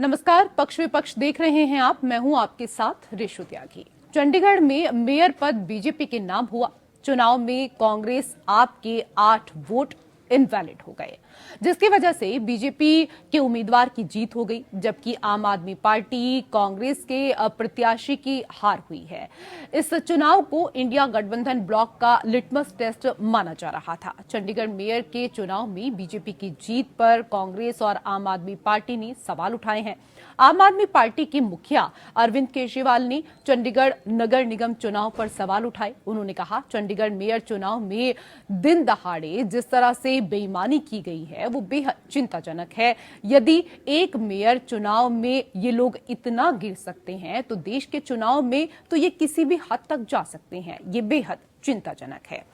नमस्कार, पक्ष विपक्ष देख रहे हैं आप। मैं हूं आपके साथ रेशु त्यागी। चंडीगढ़ में मेयर पद बीजेपी के नाम हुआ। चुनाव में कांग्रेस आप के 8 वोट इनवैलिड हो गए, जिसकी वजह से बीजेपी के उम्मीदवार की जीत हो गई, जबकि आम आदमी पार्टी कांग्रेस के प्रत्याशी की हार हुई है। इस चुनाव को इंडिया गठबंधन ब्लॉक का लिटमस टेस्ट माना जा रहा था। चंडीगढ़ मेयर के चुनाव में बीजेपी की जीत पर कांग्रेस और आम आदमी पार्टी ने सवाल उठाए हैं। आम आदमी पार्टी के मुखिया अरविंद केजरीवाल ने चंडीगढ़ नगर निगम चुनाव पर सवाल उठाए। उन्होंने कहा, चंडीगढ़ मेयर चुनाव में दिन दहाड़े जिस तरह से बेईमानी की गई है वो बेहद चिंताजनक है। यदि एक मेयर चुनाव में ये लोग इतना गिर सकते हैं तो देश के चुनाव में तो ये किसी भी हद तक जा सकते हैं। ये बेहद चिंताजनक है।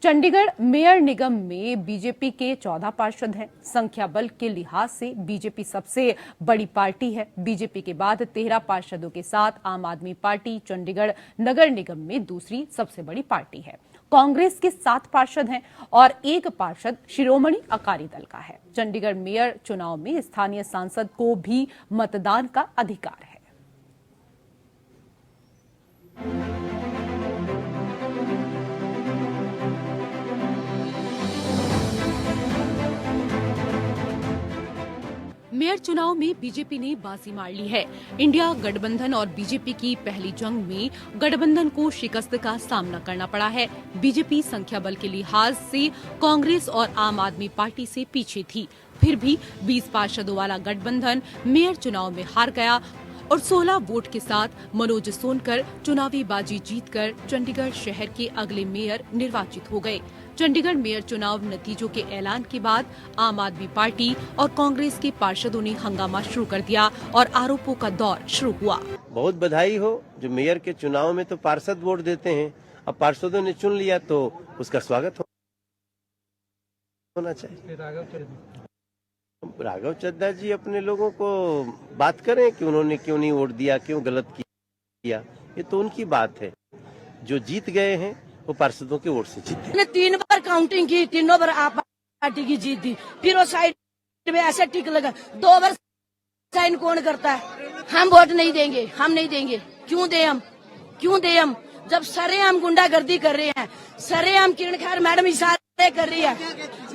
चंडीगढ़ मेयर निगम में बीजेपी के 14 पार्षद हैं। संख्या बल के लिहाज से बीजेपी सबसे बड़ी पार्टी है। बीजेपी के बाद 13 पार्षदों के साथ आम आदमी पार्टी चंडीगढ़ नगर निगम में दूसरी सबसे बड़ी पार्टी है। कांग्रेस के 7 पार्षद हैं और 1 पार्षद शिरोमणि अकाली दल का है। चंडीगढ़ मेयर चुनाव में स्थानीय सांसद को भी मतदान का अधिकार है। मेयर चुनाव में बीजेपी ने बाजी मार ली है। इंडिया गठबंधन और बीजेपी की पहली जंग में गठबंधन को शिकस्त का सामना करना पड़ा है। बीजेपी संख्या बल के लिहाज से कांग्रेस और आम आदमी पार्टी से पीछे थी। फिर भी 20 पार्षदों वाला गठबंधन मेयर चुनाव में हार गया और 16 वोट के साथ मनोज सोनकर चुनावी बाजी जीतकर चंडीगढ़ शहर के अगले मेयर निर्वाचित हो गए। चंडीगढ़ मेयर चुनाव नतीजों के ऐलान के बाद आम आदमी पार्टी और कांग्रेस के पार्षदों ने हंगामा शुरू कर दिया और आरोपों का दौर शुरू हुआ। बहुत बधाई हो, जो मेयर के चुनाव में तो पार्षद वोट देते हैं, अब पार्षदों ने चुन लिया तो उसका स्वागत होना चाहिए। राघव चड्ढा जी अपने लोगों को बात करें कि उन्होंने क्यों नहीं वोट दिया, क्यों गलत किया, ये तो उनकी बात है। जो जीत गए हैं वो पार्षदों के वोट से जीते। 3 बार काउंटिंग की, तीनों बार आप पार्टी की जीत दी, फिर वो साइड में ऐसे टिक लगा। 2 बार साइन कौन करता है? हम वोट नहीं देंगे, हम नहीं देंगे। क्यों दे हम जब सरेआम गुंडागर्दी कर रहे हैं, सरेआम किरण खैर मैडम इशारे कर रही है।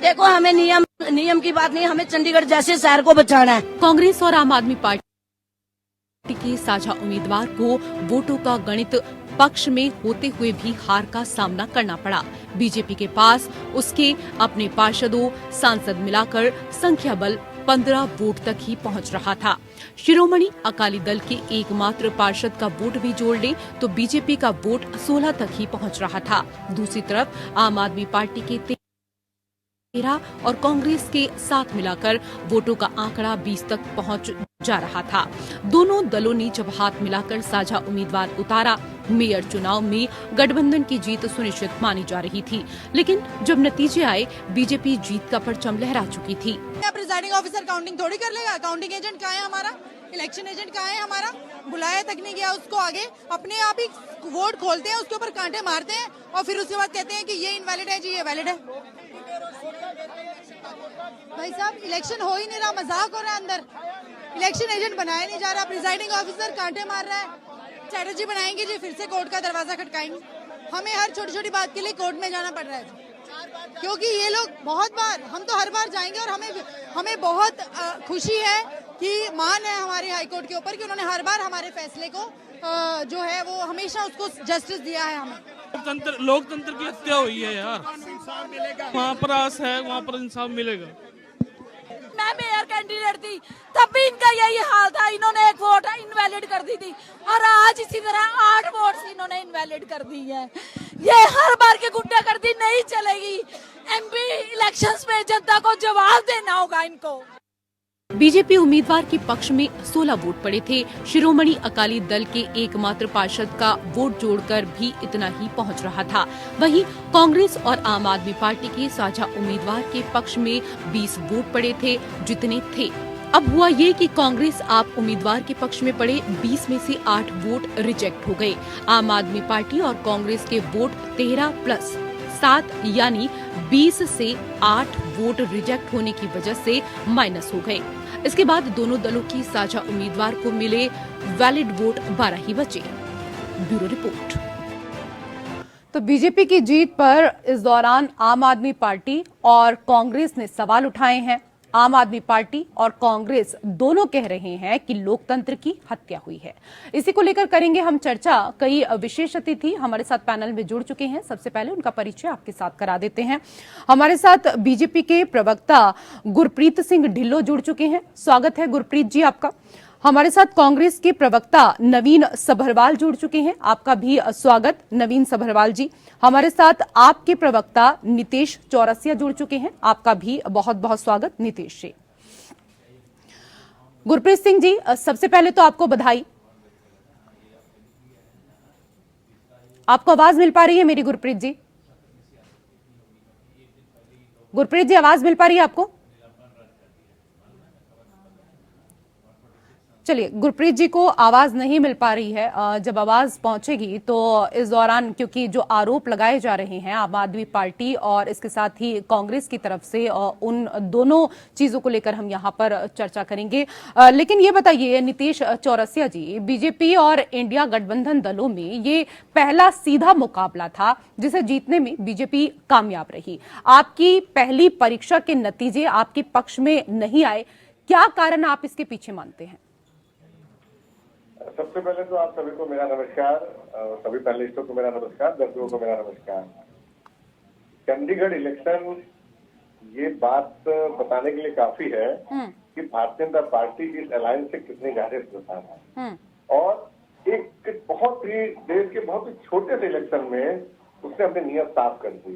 देखो, हमें नियम की बात नहीं, हमें चंडीगढ़ जैसे शहर को बचाना है। कांग्रेस और आम आदमी पार्टी के साझा उम्मीदवार को वोटों का गणित पक्ष में होते हुए भी हार का सामना करना पड़ा। बीजेपी के पास उसके अपने पार्षदों, सांसद मिलाकर संख्या बल 15 वोट तक ही पहुंच रहा था। शिरोमणि अकाली दल के एकमात्र पार्षद का वोट भी जोड़ ले तो बीजेपी का वोट 16 तक ही पहुंच रहा था। दूसरी तरफ आम आदमी पार्टी के 13 और कांग्रेस के 7 मिलाकर वोटों का आंकड़ा 20 तक पहुंच जा रहा था। दोनों दलों ने जब हाथ मिलाकर साझा उम्मीदवार उतारा, मेयर चुनाव में गठबंधन की जीत सुनिश्चित मानी जा रही थी, लेकिन जब नतीजे आए बीजेपी जीत का परचम लहरा चुकी थी। प्रिजाइडिंग ऑफिसर काउंटिंग थोड़ी कर लेगा? काउंटिंग एजेंट कहाँ है हमारा? इलेक्शन एजेंट कहाँ है हमारा? बुलाया तक नहीं गया उसको आगे। अपने आप ही वोट खोलते हैं, उसके ऊपर कांटे मारते हैं और फिर उसके बाद कहते हैं कि ये इनवैलिड है जी, ये वैलिड है। भाई साहब, इलेक्शन हो ही नहीं रहा, मजाक हो रहा है अंदर। इलेक्शन एजेंट बनाया नहीं जा रहा, प्रिजाइडिंग ऑफिसर कांटे मार रहा है। चैटर्जी बनाएंगे जी, फिर से कोर्ट का दरवाजा खटकाएंगे। हमें हर छोटी छोटी बात के लिए कोर्ट में जाना पड़ रहा है, क्योंकि ये लोग बहुत बार, हम तो हर बार जाएंगे और हमें बहुत खुशी है कि मान है हमारे हाईकोर्ट के ऊपर कि उन्होंने हर बार हमारे फैसले को जो है वो हमेशा उसको जस्टिस दिया है। हमें लोकतंत्र की हत्या हुई है यार, वहाँ पर आस है, वहाँ पर इंसाफ मिलेगा। मैं मेयर कैंडिडेट थी तब भी इनका यही हाल था। इन्होंने 1 वोट इनवैलिड कर दी थी और आज इसी तरह 8 वोट इन्होंने इनवैलिड कर दी है। ये हर बार की गुंडागर्दी नहीं चलेगी। एमपी इलेक्शंस में जनता को जवाब देना होगा इनको। बीजेपी उम्मीदवार के पक्ष में 16 वोट पड़े थे। शिरोमणि अकाली दल के एकमात्र पार्षद का वोट जोड़कर भी इतना ही पहुंच रहा था। वहीं कांग्रेस और आम आदमी पार्टी के साझा उम्मीदवार के पक्ष में 20 वोट पड़े थे जितने थे। अब हुआ ये कि कांग्रेस आप उम्मीदवार के पक्ष में पड़े 20 में से 8 वोट रिजेक्ट हो गए। आम आदमी पार्टी और कांग्रेस के वोट 13+7 यानी 20 से 8 वोट रिजेक्ट होने की वजह से माइनस हो गए। इसके बाद दोनों दलों की साझा उम्मीदवार को मिले वैलिड वोट 12 ही बचे। Bureau report. तो बीजेपी की जीत पर इस दौरान आम आदमी पार्टी और कांग्रेस ने सवाल उठाए हैं। आम आदमी पार्टी और कांग्रेस दोनों कह रहे हैं कि लोकतंत्र की हत्या हुई है। इसी को लेकर करेंगे हम चर्चा। कई विशेष अतिथि हमारे साथ पैनल में जुड़ चुके हैं। सबसे पहले उनका परिचय आपके साथ करा देते हैं। हमारे साथ बीजेपी के प्रवक्ता गुरप्रीत सिंह ढिल्लों जुड़ चुके हैं। स्वागत है गुरप्रीत जी आपका। हमारे साथ कांग्रेस के प्रवक्ता नवीन सभरवाल जुड़ चुके हैं। आपका भी स्वागत नवीन सभरवाल जी। हमारे साथ आपके प्रवक्ता नितेश चौरसिया जुड़ चुके हैं। आपका भी बहुत बहुत स्वागत नितेश जी। गुरप्रीत सिंह जी, सबसे पहले तो आपको बधाई। आपको आवाज मिल पा रही है मेरी गुरप्रीत जी? गुरप्रीत जी, आवाज मिल पा रही है आपको? चलिए, गुरप्रीत जी को आवाज नहीं मिल पा रही है। जब आवाज पहुंचेगी तो इस दौरान, क्योंकि जो आरोप लगाए जा रहे हैं आम आदमी पार्टी और इसके साथ ही कांग्रेस की तरफ से, उन दोनों चीजों को लेकर हम यहां पर चर्चा करेंगे। लेकिन ये बताइए नितेश चौरसिया जी, बीजेपी और इंडिया गठबंधन दलों में ये पहला सीधा मुकाबला था जिसे जीतने में बीजेपी कामयाब रही। आपकी पहली परीक्षा के नतीजे आपके पक्ष में नहीं आए, क्या कारण आप इसके पीछे मानते हैं? सबसे पहले तो आप सभी को मेरा नमस्कार, सभी पैनलिस्टों को मेरा नमस्कार, दर्शकों को मेरा नमस्कार। चंडीगढ़ इलेक्शन ये बात बताने के लिए काफी है कि भारतीय जनता पार्टी इस अलायंस से कितनी गहरे प्रस्थान है, और एक बहुत ही देश के बहुत ही छोटे से इलेक्शन में उसने अपनी नीयत साफ कर दी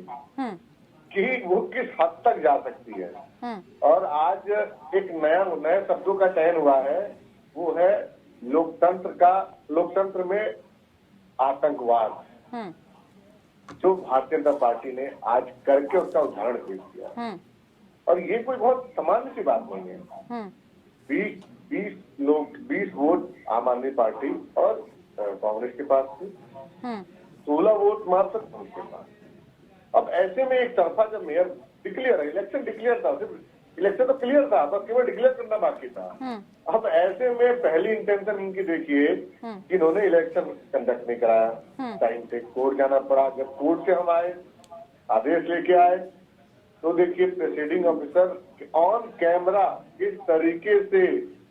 कि वो किस हद तक जा सकती है। और आज एक नए शब्दों का चयन हुआ है, वो है लोकतंत्र में आतंकवाद, जो भारतीय जनता पार्टी ने आज करके उसका उदाहरण पेश किया। और ये कोई बहुत सामान्य सी बात नहीं है। 20 वोट आम आदमी पार्टी और कांग्रेस के पास थी, 16 वोट मात्र उनके पास। अब ऐसे में एक तरफा जब मेयर डिक्लेयर, इलेक्शन डिक्लेयर था, सिर्फ इलेक्शन तो क्लियर था, बस केवल डिक्लेयर करना बाकी था। अब ऐसे में पहली इंटेंशन इनकी देखिए कि इन्होंने इलेक्शन कंडक्ट नहीं कराया, टाइम से कोर्ट जाना पड़ा। जब कोर्ट से हम आए, आदेश लेके आए, तो देखिए प्रिसाइडिंग ऑफिसर ऑन कैमरा इस तरीके से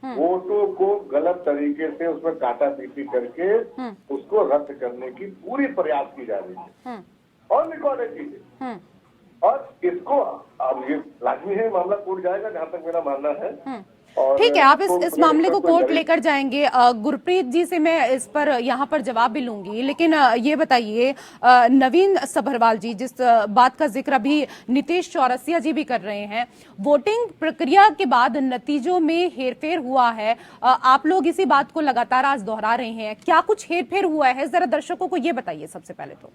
वोटों को गलत तरीके से उसमें काटा पीटी करके उसको रद्द करने की पूरी प्रयास की जा रही है, और रिकॉर्ड है चीजें। और इसको अब ये लाजमी है, मामला कोर्ट जाएगा, जहां तक मेरा मानना है। ठीक है, आप इस मामले को कोर्ट लेकर जाएंगे। गुरप्रीत जी से मैं इस पर यहाँ पर जवाब भी लूंगी, लेकिन ये बताइए नवीन सभरवाल जी, जिस बात का जिक्र अभी नितेश चौरसिया जी भी कर रहे हैं, वोटिंग प्रक्रिया के बाद नतीजों में हेरफेर हुआ है। आप लोग इसी बात को लगातार आज दोहरा रहे हैं, क्या कुछ हेरफेर हुआ है? जरा दर्शकों को ये बताइए सबसे पहले तो।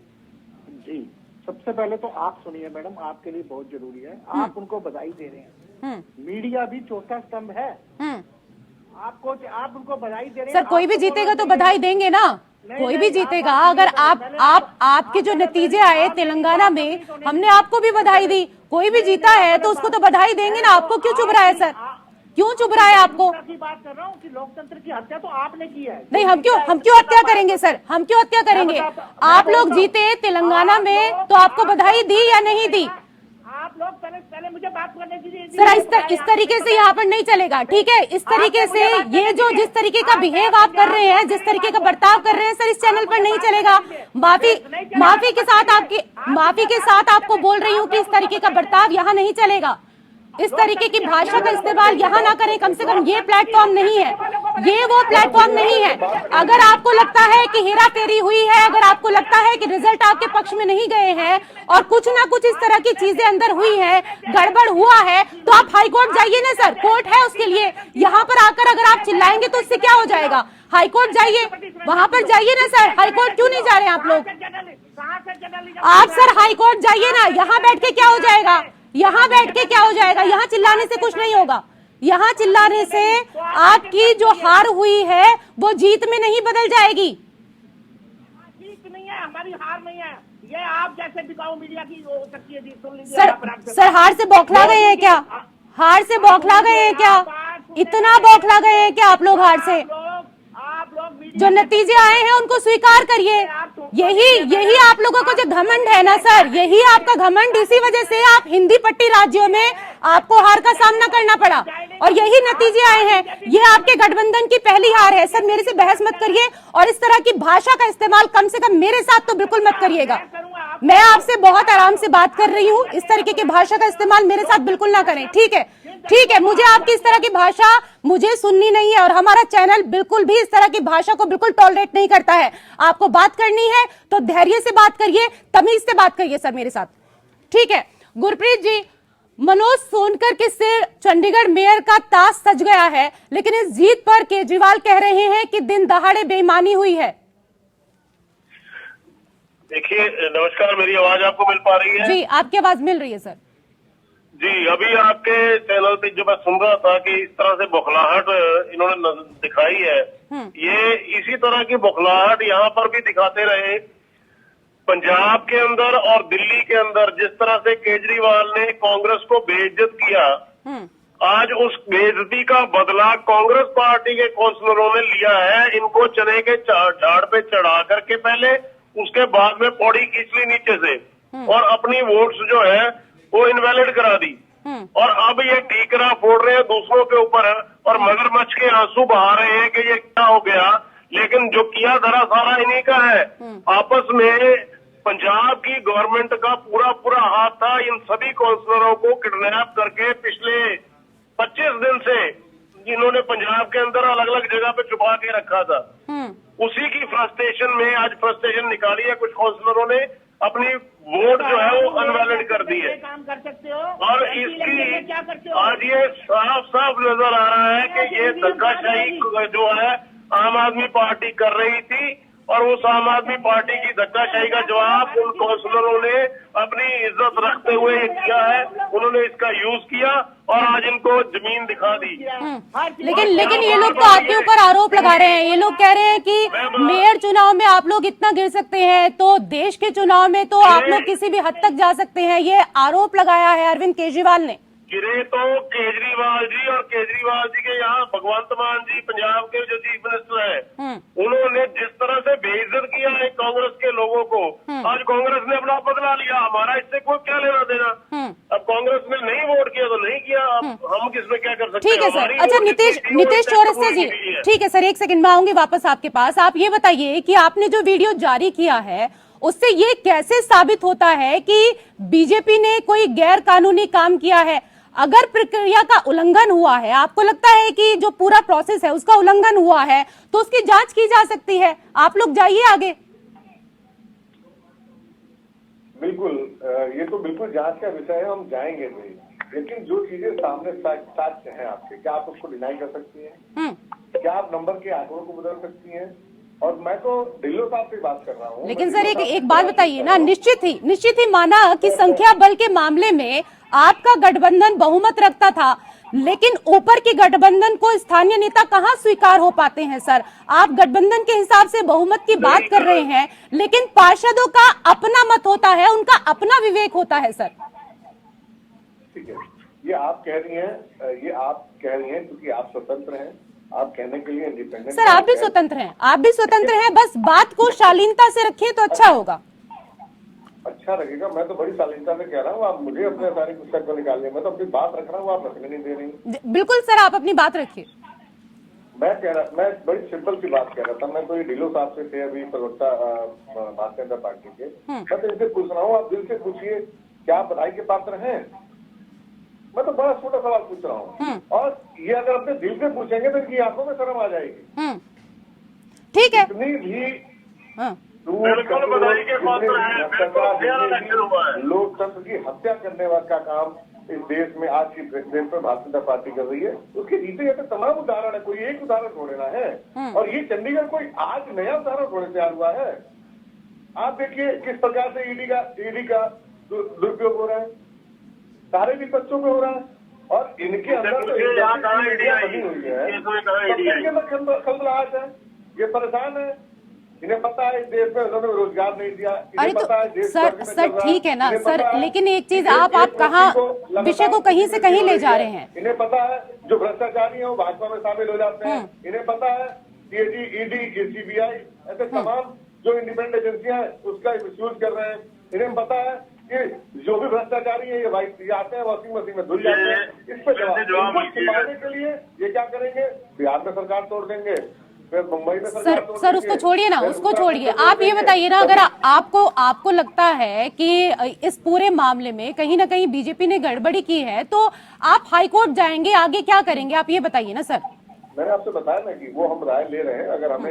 जी, सबसे पहले तो आप सुनिए मैडम, आपके लिए बहुत जरूरी है, आप उनको बधाई दे रहे हैं। मीडिया भी चौथा स्तंभ है। आप उनको बधाई दे रहे हैं। सर, कोई भी जीतेगा तो बधाई देंगे ना, कोई भी जीतेगा। अगर आपके जो नतीजे आए तेलंगाना में, हमने आपको भी बधाई दी। कोई भी जीता है तो उसको तो बधाई देंगे ना। आपको क्यों चुभ रहा है सर? क्यों चुभ रहा है आपको? की बात कर रहा हूँ कि लोकतंत्र की हत्या तो आपने की है। नहीं, हम क्यों हत्या करेंगे सर? हम क्यों हत्या करेंगे? आप लोग जीते तेलंगाना में तो आपको बधाई दी या नहीं दी? आप लोग पहले मुझे बात करने दीजिए सर। इस तरीके से यहाँ पर नहीं चलेगा, ठीक है? इस तरीके से ये जो जिस तरीके का बिहेव आप कर रहे हैं, जिस तरीके का बर्ताव कर रहे हैं सर, इस चैनल पर नहीं चलेगा। माफी के साथ आपको बोल रही हूँ कि इस तरीके का बर्ताव यहाँ नहीं चलेगा। इस तरीके की भाषा का इस्तेमाल यहाँ ना करें। कम से कम ये प्लेटफॉर्म नहीं है, ये वो प्लेटफॉर्म नहीं है। अगर आपको लगता है कि हेरा फेरी हुई है, अगर आपको लगता है कि रिजल्ट आपके पक्ष में नहीं गए हैं और कुछ ना कुछ इस तरह की चीजें अंदर हुई है, गड़बड़ हुआ है, तो आप हाईकोर्ट जाइए ना सर, कोर्ट है उसके लिए। यहाँ पर आकर अगर आप चिल्लाएंगे तो उससे क्या हो जाएगा? हाईकोर्ट जाइए, वहां पर जाइए ना सर। हाईकोर्ट क्यों नहीं जा रहे आप लोग? आप सर हाईकोर्ट जाइए ना, यहाँ बैठ के क्या हो जाएगा? यहाँ बैठ के क्या हो जाएगा? यहाँ चिल्लाने से कुछ नहीं होगा। यहाँ चिल्लाने से आपकी जो हार हुई है वो जीत में नहीं बदल जाएगी। जीत नहीं है, हमारी हार नहीं है, ये आप जैसे बिकाऊ मीडिया की हो सकती है। सर हार से बौखला गए हैं क्या? हार से बौखला गए हैं क्या? इतना बौखला गए हैं कि आप लोग हार से? जो नतीजे आए हैं उनको स्वीकार करिए। यही आप लोगों को जो घमंड है ना सर, यही आपका घमंड, इसी वजह से आप हिंदी पट्टी राज्यों में आपको हार का सामना करना पड़ा और यही नतीजे आए हैं। ये आपके गठबंधन की पहली हार है। सर मेरे से बहस मत करिए और इस तरह की भाषा का इस्तेमाल कम से कम मेरे साथ तो बिल्कुल मत करिएगा। मैं आपसे बहुत आराम से बात कर रही हूँ, इस तरीके की भाषा का इस्तेमाल मेरे साथ बिल्कुल ना करें, ठीक है? ठीक है, मुझे आपकी इस तरह की भाषा मुझे सुननी नहीं है और हमारा चैनल बिल्कुल भी इस तरह की भाषा को बिल्कुल टॉलरेट नहीं करता है। आपको बात करनी है तो धैर्य से बात करिए, तमीज से बात करिए सर मेरे साथ, ठीक है? गुरप्रीत जी, मनोज सोनकर के सिर चंडीगढ़ मेयर का ताज सज गया है, लेकिन इस जीत पर केजरीवाल कह रहे हैं कि दिन दहाड़े बेईमानी हुई है। देखिए, नमस्कार, मेरी आवाज आपको मिल पा रही है? जी, आपकी आवाज मिल रही है सर। जी, अभी आपके चैनल पे जो मैं सुन रहा था कि इस तरह से बौखलाहट इन्होंने दिखाई है, ये इसी तरह की बौखलाहट यहाँ पर भी दिखाते रहे। पंजाब के अंदर और दिल्ली के अंदर जिस तरह से केजरीवाल ने कांग्रेस को बेइज्जत किया, आज उस बेइज्जती का बदला कांग्रेस पार्टी के काउंसलरों ने लिया है। इनको चने के झाड़ पे चढ़ा करके पहले, उसके बाद में पौड़ी खींच ली नीचे से और अपनी वोट्स जो है वो इनवैलिड करा दी और अब ये ठीकरा फोड़ रहे हैं दूसरों के ऊपर और मगरमच्छ के आंसू बहा रहे हैं कि ये क्या हो गया। लेकिन जो किया धरा सारा इन्हीं का है। आपस में पंजाब की गवर्नमेंट का पूरा हाथ था इन सभी काउंसलरों को किडनैप करके पिछले 25 दिन से इन्होंने पंजाब के अंदर अलग अलग जगह पे छुपा के रखा था। उसी की फ्रस्ट्रेशन में आज फ्रस्ट्रेशन निकाली है कुछ काउंसलरों ने, अपनी वोट जो है वो अनवैलिड कर दी है। काम कर सकते हो और इसकी आज ये साफ नजर आ रहा है कि ये धक्काशाही जो है आम आदमी पार्टी कर रही थी और उस आम आदमी पार्टी की धक्काशाही का जवाब उन काउंसलरों ने अपनी इज्जत रखते हुए किया है। उन्होंने इसका यूज किया और आज इनको जमीन दिखा दी। लेकिन ये लोग तो आपके ऊपर आरोप लगा रहे हैं। ये लोग कह रहे हैं कि मेयर चुनाव में आप लोग इतना गिर सकते हैं तो देश के चुनाव में तो आप लोग किसी भी हद तक जा सकते हैं। ये आरोप लगाया है अरविंद केजरीवाल ने। गिरे तो केजरीवाल जी और केजरीवाल जी के यहाँ भगवंत मान जी पंजाब के जो चीफ मिनिस्टर हैं, उन्होंने जिस तरह से बेइज्जत किया है कांग्रेस के लोगों को, आज कांग्रेस ने अपना बदला लिया। हमारा इससे कोई क्या लेना देना। अब कांग्रेस ने नहीं वोट किया तो नहीं किया, अब हम किसमें क्या कर सकते हैं। ठीक है सर। अच्छा नीतीश चौरसिया जी, ठीक है सर, एक सेकंड में आऊंगी वापस आपके पास। आप ये बताइए कि आपने जो वीडियो जारी किया है उससे ये कैसे साबित होता है कि बीजेपी ने कोई गैर कानूनी काम किया है? अगर प्रक्रिया का उल्लंघन हुआ है, आपको लगता है कि जो पूरा प्रोसेस है उसका उल्लंघन हुआ है, तो उसकी जांच की जा सकती है। आप लोग जाइए आगे। बिल्कुल, ये तो बिल्कुल जांच का विषय है, हम जाएंगे भी। लेकिन जो चीजें सामने साक्ष्य हैं आपके, क्या आप उसको डिनाई कर सकती हैं? क्या आप नंबर के आंकड़ों को बदल सकती हैं? और मैं तो ढिल्लो साहब से बात कर रहा हूँ। लेकिन सर एक बात बताइए ना, निश्चित ही माना कि संख्या बल के मामले में आपका गठबंधन बहुमत रखता था, लेकिन ऊपर की गठबंधन को स्थानीय नेता कहाँ स्वीकार हो पाते हैं सर? आप गठबंधन के हिसाब से बहुमत की बात कर रहे हैं, लेकिन पार्षदों का अपना मत होता है, उनका अपना विवेक होता है सर। ठीक है, ये आप कह रही हैं क्योंकि आप स्वतंत्र हैं, आप कहने के लिए इंडिपेंडेंट। सर आप भी स्वतंत्र हैं, बस बात को शालीनता से रखिए तो अच्छा होगा। अच्छा लगेगा, मैं तो बड़ी शालीनता से कह रहा हूँ, आप मुझे अपने सारी पुस्तक को निकालने, मैं तो अपनी बात रख रहा हूँ, आप रखने नहीं दे रही। बिल्कुल सर, आप अपनी बात रखिए। मैं बड़ी सिंपल सी बात कह रहा था। मैं तो ये ढिल्लो साहब से थे, अभी प्रवक्ता भारतीय जनता पार्टी के, मैं तो इनसे पूछ रहा हूँ, आप दिल से पूछिए, क्या आप बधाई के पात्र हैं? मैं तो बड़ा छोटा सवाल पूछ रहा हूँ, और ये अगर अपने दिल से पूछेंगे तो इनकी आंखों में शर्म आ जाएगी। ठीक है, इतनी भी लोकतंत्र की हत्या करने का काम इस देश में आज की प्रेसिडेंट पर भारतीय जनता पार्टी कर रही है। उसके जीते तो तमाम उदाहरण है, कोई एक उदाहरण थोड़े ना है। और ये चंडीगढ़ कोई आज नया उदाहरण थोड़े तैयार हुआ है। आप देखिए किस प्रकार से ईडी का दुरुपयोग हो रहा है, सारे विपक्षों में हो रहा है, और इनके अंदर तो बनी हुई है, खलबलाहट है, ये परेशान है। इन्हें पता है इस देश में उन्होंने रोजगार नहीं दिया। अरे इन्हें पता है तो देश सर कर्ज में सर चल रहा है। ठीक है ना इन्हें सर, पता है लेकिन एक चीज कि आप एक कहाँ व्यक्ति विषय को कहीं से कहीं ले जा रहे हैं। इन्हें पता है जो भ्रष्टाचारी है वो भाजपा में शामिल हो जाते हैं। इन्हें पता है सीएजी, ईडी, सीबीआई ऐसे तमाम जो इंडिपेंडेंट एजेंसियां हैं उसका मिसयूज कर रहे हैं। इन्हें पता है कि जो भी भ्रष्टाचारी है ये आते हैं वॉशिंग मशीन में धुल जाते हैं। इस पर जवाब छिपाने के लिए ये क्या करेंगे, बिहार में सरकार तोड़ देंगे, फिर मुंबई में सरकार तोड़ सर उसको छोड़िए ना, उसको छोड़िए। आप ये बताइए ना, अगर आपको लगता है कि इस पूरे मामले में कहीं ना कहीं बीजेपी ने गड़बड़ी की है तो आप हाईकोर्ट जाएंगे, आगे क्या करेंगे, आप ये बताइए ना सर। मैंने आपसे बताया ना कि वो हम राय ले रहे हैं। अगर हम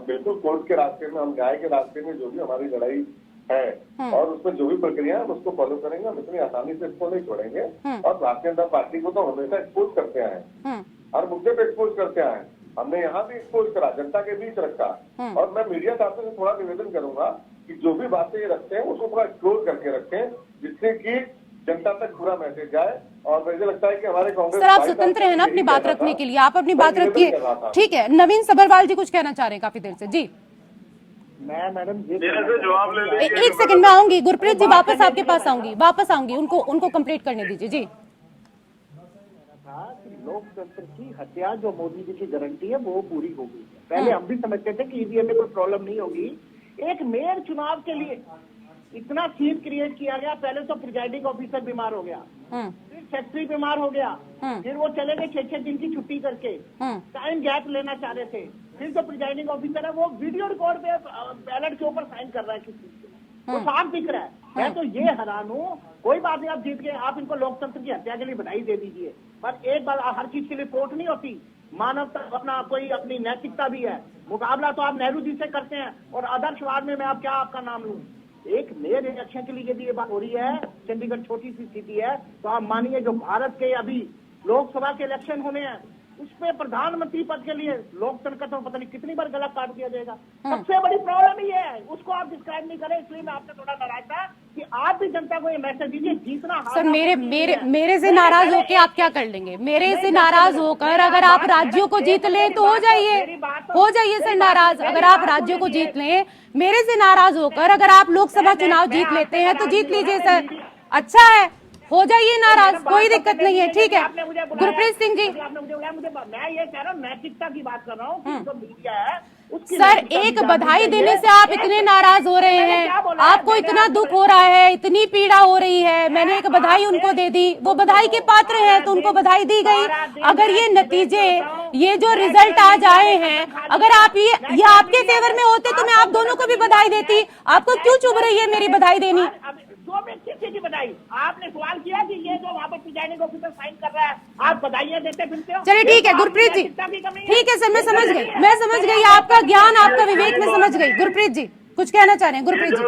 बिल्कुल कोर्ट के रास्ते में, हम न्याय के रास्ते में जो भी हमारी लड़ाई है और उसमें जो भी प्रक्रिया है हम उसको फॉलो करेंगे। हम इतनी आसानी से इसको नहीं छोड़ेंगे। और भारतीय जनता पार्टी को तो हमेशा एक्सपोज करते आए हैं, हर मुद्दे पे एक्सपोज करते आए हैं। हमने यहाँ भी एक्सपोज करा, जनता के बीच रखा। और मैं मीडिया साथियों से थोड़ा निवेदन करूंगा कि जो भी बातें ये रखते हैं उसको थोड़ा एक्सप्लोर करके रखें, जिससे कि जनता तक पूरा मैसेज जाए। और मुझे लगता है कि हमारे कांग्रेस सर आप स्वतंत्र हैं ना अपनी बात रखने के लिए, आप अपनी बात रखिए। ठीक है, नवीन सब्बरवाल जी कुछ कहना चाह रहे हैं काफी देर से। जी मैं मैडम ये जवाब ले लीजिए। एक सेकंड में आऊंगी, गुरप्रीत जी वापस आपके पास आऊंगी, उनको कंप्लीट करने दीजिए। जी था कि लोकतंत्र की हत्या जो मोदी जी की गारंटी है वो पूरी हो गई है। पहले हम भी समझते थे कि ईवीएम में कोई प्रॉब्लम नहीं होगी। एक मेयर चुनाव के लिए इतना सीन क्रिएट किया गया। पहले तो प्रिजाइडिंग ऑफिसर बीमार हो गया, फिर सेक्रेटरी बीमार हो गया, फिर वो चले गए 6-6 दिन की छुट्टी करके, टाइम गैप लेना चाह रहे थे। फिर जो प्रिजाइडिंग ऑफिसर है वो वीडियो रिकॉर्ड पे बैलेट के ऊपर साइन कर रहा है किसी से, वो साफ दिख रहा है। मैं तो ये हैरान हूँ। कोई बात नहीं, आप जीत गए, आप इनको लोकतंत्र की हत्या के लिए बधाई दे दीजिए, पर एक बार हर चीज के लिए वोट नहीं होती। मानवता अपना कोई अपनी नैतिकता भी है। मुकाबला तो आप नेहरू जी से करते हैं और आदर्शवाद में मैं आप क्या आपका नाम लूं। एक मेयर इलेक्शन के लिए यदि ये बात हो रही है, चंडीगढ़ छोटी सी सिटी है, तो आप मानिए जो भारत के अभी लोकसभा के इलेक्शन होने हैं उसमें प्रधानमंत्री पद के लिए लोकतंत्र का तो पता नहीं कितनी बार गला काट दिया जाएगा। सबसे बड़ी प्रॉब्लम ये है, उसको आप डिस्क्राइब नहीं करें। इसलिए मैं आपसे थोड़ा नाराज था कि आप भी जनता को ये मैसेज दीजिए, जीतना सर मेरे से नाराज होकर आप क्या कर लेंगे? मेरे से नाराज होकर अगर आप राज्यों को जीत लें तो हो जाइए सर नाराज। अगर आप राज्यों को जीत लें, मेरे से नाराज होकर अगर आप लोकसभा चुनाव जीत लेते हैं तो जीत लीजिए सर, अच्छा है, हो जाइए नाराज, कोई दिक्कत नहीं है। ठीक है गुरप्रीत सिंह जी, आपने मुझे बुलाया, मैं ये कह रहा हूँ नैतिकता की बात कर रहा हूँ। जो मीडिया है सर एक बधाई देने से आप इतने नाराज हो रहे हैं, आपको इतना दुख हो रहा है, इतनी पीड़ा हो रही है। मैंने एक बधाई उनको दे दी, वो बधाई के पात्र हैं तो उनको बधाई दी गई। अगर ये नतीजे, ये जो रिजल्ट आज आए हैं, अगर आप ये आपके फेवर में होते तो मैं आप दोनों को भी बधाई देती। आपको क्यों चुभ रही है मेरी बधाई देनी? जो मैं किसी की बधाई, आपने सवाल किया कि ये जो वहाँ पर प्रिजाइडिंग ऑफिसर साइन कर रहा है आप बधाइयाँ देते फिरते हो। चलिए ठीक है गुरप्रीत जी, ठीक है सर, मैं समझ गई आपका ज्ञान, आपका विवेक में समझ गई। गुरप्रीत जी कुछ कहना चाह रहे हैं? गुरप्रीत जी,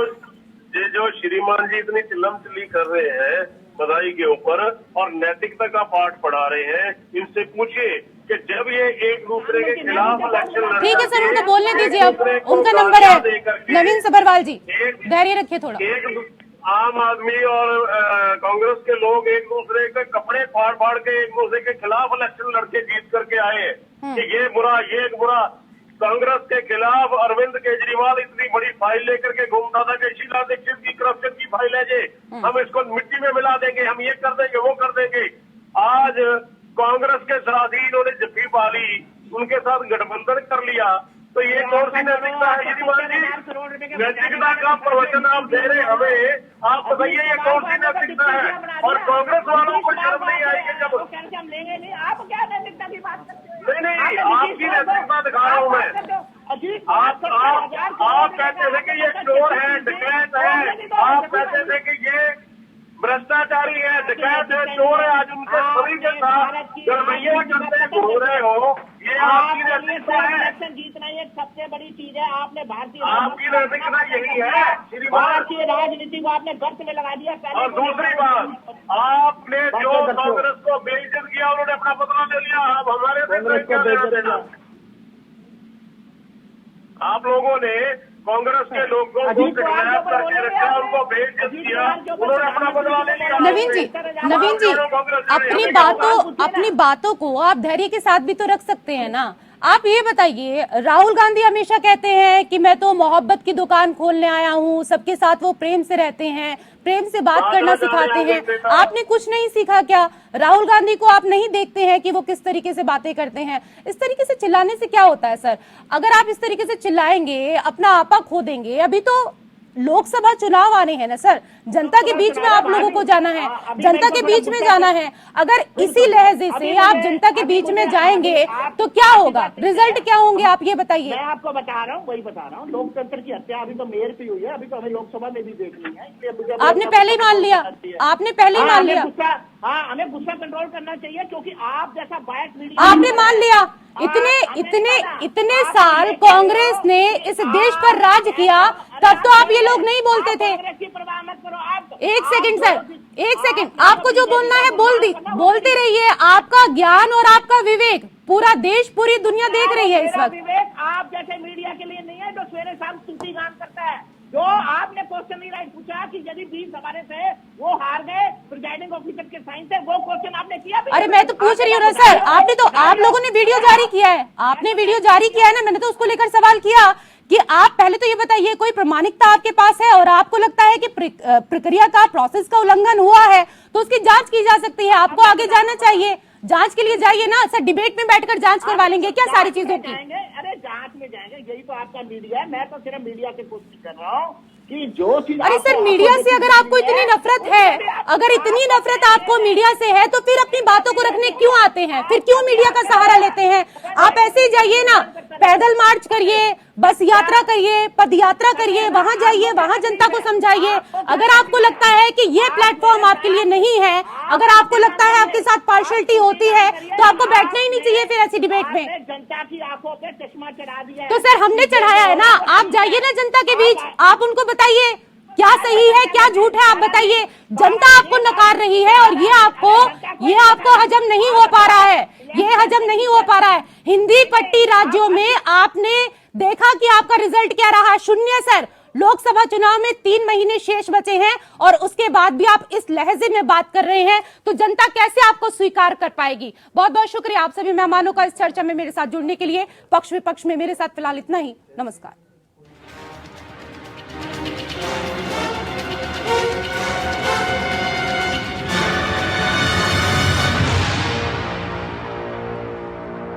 ये जो श्रीमान जी इतनी चिल्लम चिल्ली कर रहे हैं बधाई के ऊपर और नैतिकता का पाठ पढ़ा रहे हैं, इनसे पूछिए कि जब ये एक दूसरे के खिलाफ इलेक्शन, ठीक है सर उनको बोलने दीजिए, अब उनका नंबर है। नवीन सब्बरवाल जी धैर्य रखिए थोड़ा। आम आदमी और कांग्रेस के लोग एक दूसरे के कपड़े फाड़ फाड़ के एक दूसरे के खिलाफ इलेक्शन लड़के जीत करके आए कि ये बुरा ये बुरा। कांग्रेस के खिलाफ अरविंद केजरीवाल इतनी बड़ी फाइल लेकर के घूमता था कि शीला दीक्षित की करप्शन की फाइल है जी, हम इसको मिट्टी में मिला देंगे, हम ये कर देंगे वो कर देंगे। आज कांग्रेस के साथ ही इन्होंने जफ्फी पा ली, उनके साथ गठबंधन कर लिया, तो ये कौन सी नैतिकता है श्रीमान जी? नैतिकता का प्रवचन आप दे रहे हमें, आप बताइए ये कौन सी नैतिकता है? और कांग्रेस वालों को शर्म नहीं आएगी जब हम लेंगे नहीं। आप क्या नैतिकता की बात करते हैं? नहीं आपकी नैतिकता दिखा रहा हूँ मैं। आप कहते थे कि ये चोर है, डकैत है, आप कहते थे कि ये भ्रष्टाचारी है, डकैत है, चोर है, आज उनके सभी के साथ गड़बड़ियां करते घूम रहे हो, ये आपकी नैतिकता है। इलेक्शन जीतना एक सबसे बड़ी चीज है। आपने आपकी नैतिकता यही है श्रीमान। भारतीय राजनीति को आपने गर्त में लगा दिया। और दूसरी बात, आपने जो कांग्रेस को बेइज्जत किया उन्होंने अपना बदला ले लिया, अब हमारे क्या लेना देना? आप लोगों ने कांग्रेस के लोगों को किडनैप करके रखा, उनको बेइज्जत किया, उन्होंने अपना बदला ले लिया। नवीन जी अपनी बातों को आप धैर्य के साथ भी तो रख सकते हैं ना। आप ये बताइए, राहुल गांधी हमेशा कहते हैं कि मैं तो मोहब्बत की दुकान खोलने आया हूँ, सबके साथ वो प्रेम से रहते हैं, प्रेम से बात करना सिखाते हैं। आपने कुछ नहीं सीखा क्या? राहुल गांधी को आप नहीं देखते हैं कि वो किस तरीके से बातें करते हैं? इस तरीके से चिल्लाने से क्या होता है सर? अगर आप इस तरीके से चिल्लाएंगे, अपना आपा खो देंगे। अभी तो लोकसभा चुनाव आने हैं ना सर, जनता के बीच में आप लोगों को जाना है, जनता के बीच में जाना है। अगर इसी लहजे से आप जनता के बीच में जाएंगे तो क्या होगा, रिजल्ट क्या होंगे, आप ये बताइए। मैं आपको बता रहा हूँ, वही बता रहा हूँ। लोकतंत्र की हत्या अभी तो मेयर पे हुई है, अभी तो हमें लोकसभा में भी देखनी है, इसलिए मुझे आपने पहले ही मान लिया, आपने पहले ही मान लिया। हाँ, हमें गुस्सा कंट्रोल करना चाहिए, क्योंकि आप जैसा बायस मीडिया आपने मान लिया। इतने साल कांग्रेस ने इस देश पर राज किया, तब तो आप ये लोग नहीं बोलते थे। एक सेकंड सर, एक सेकंड, आपको जो बोलना है बोलते रहिए। आपका ज्ञान और आपका विवेक पूरा देश, पूरी दुनिया देख रही है इस वक्त। विवेक आप जैसे मीडिया के लिए नहीं है जो सवेरे शाम स्तुति गान करता है। जो आपने क्वेश्चन ही राइट पूछा कि यदि 20 हमारे थे वो हार गए, प्रिजाइडिंग ऑफिसर के साइन थे, वो क्वेश्चन आपने किया? अरे मैं तो पूछ रही हूँ ना सर, आपने तो, आप लोगों ने वीडियो जारी किया है, आपने वीडियो जारी किया है ना, मैंने तो उसको लेकर सवाल किया कि आप पहले तो ये बताइए कोई प्रामाणिकता आपके पास है और आपको लगता है कि प्रक्रिया का, प्रोसेस का उल्लंघन हुआ है तो उसकी जांच की जा सकती है, आपको आगे जाना चाहिए। जांच के लिए जाइए ना सर, डिबेट में बैठकर जांच करवा लेंगे क्या सारी चीजों की? अरे जांच में जाएंगे, यही तो आपका मीडिया है। मैं तो सिर्फ मीडिया की कोशिश कर रहा हूँ कि जो चीज। अरे सर, मीडिया से अगर आपको इतनी नफरत है, अगर इतनी नफरत आपको मीडिया से है, तो फिर अपनी बातों को रखने क्यों आते हैं? फिर क्यों मीडिया का सहारा लेते हैं? आप ऐसे ही जाइए ना, पैदल मार्च करिए, बस यात्रा करिए, पद यात्रा करिए, वहां जाइए, वहां जनता को समझाइए। अगर आपको लगता है कि ये प्लेटफॉर्म आपके लिए नहीं है, अगर आपको लगता है आपके साथ पार्शियलिटी होती है, तो आपको बैठना ही नहीं चाहिए फिर ऐसी डिबेट में। जनता की आंखों पे चश्मा चढ़ा दिया तो सर हमने चढ़ाया है ना, आप जाइए ना जनता के बीच, आप उनको बताइए क्या सही है क्या झूठ है, आप बताइए। जनता आपको नकार रही है और ये आपको हजम नहीं हो पा रहा है, ये हजम नहीं हो पा रहा है। हिंदी पट्टी राज्यों में आपने देखा कि आपका रिजल्ट क्या रहा, शून्य सर। लोकसभा चुनाव में 3 महीने शेष बचे हैं और उसके बाद भी आप इस लहजे में बात कर रहे हैं, तो जनता कैसे आपको स्वीकार कर पाएगी? बहुत बहुत शुक्रिया आप सभी मेहमानों का इस चर्चा में मेरे साथ जुड़ने के लिए। पक्ष विपक्ष में मेरे साथ फिलहाल इतना ही। नमस्कार।